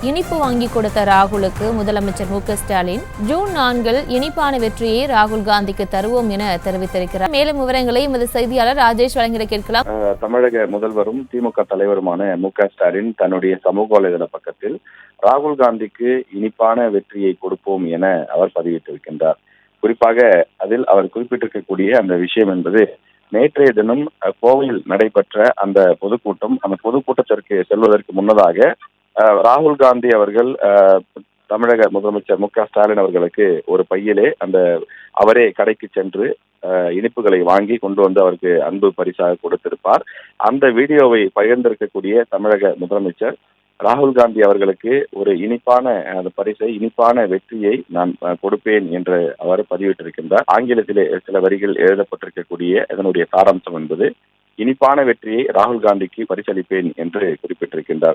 இனிப்பு வாங்கி கொடுத்த ராகுலுக்கு முதலமைச்சர் மு.க.ஸ்டாலின் ஜூன் 4 இனிப்பான வெற்றியை ராகுல் காந்திக்கு தருவோம் என தெரிவித்திருக்கிறார். மேலும் விவரங்களை எமது செய்தியாளர் ராஜேஷ் வழங்கிட கேட்கலாம். தமிழக முதல்வரும் திமுக தலைவருமான மு.க.ஸ்டாலின் தன்னுடைய சமூக வலைதள பக்கத்தில் ராகுல் காந்திக்கு இனிப்பான வெற்றியை கொடுப்போம் என அவர் பதிவிட்டிருக்கின்றார். குறிப்பாக அதில் அவர் குறிப்பிட்டிருக்கக்கூடிய அந்த விஷயம் என்பது, நேற்றைய தினம் கோவையில் நடைபெற்ற அந்த பொதுக்கூட்டம், அந்த பொதுக்கூட்டத்திற்கு செல்வதற்கு முன்னதாக ராகுல் காந்தி அவர்கள் தமிழக முதலமைச்சர் மு.க.ஸ்டாலின் அவர்களுக்கு ஒரு பையிலே அவரே கடைக்கு சென்று இனிப்புகளை வாங்கி கொண்டு வந்து அவருக்கு அன்பு பரிசாக கொடுத்திருப்பார். அந்த வீடியோவை பகிர்ந்திருக்கக்கூடிய தமிழக முதலமைச்சர் ராகுல் காந்தி அவர்களுக்கு ஒரு இனிப்பான பரிசை, இனிப்பான வெற்றியை நான் கொடுப்பேன் என்று அவர் பதிவிட்டிருக்கின்றார். ஆங்கிலத்திலே சில வரிகள் எழுதப்பட்டிருக்கக்கூடிய இதனுடைய சாராம்சம் என்பது, இனிப்பான வெற்றியை ராகுல் காந்திக்கு பரிசளிப்பேன் என்று குறிப்பிட்டிருக்கின்றார்.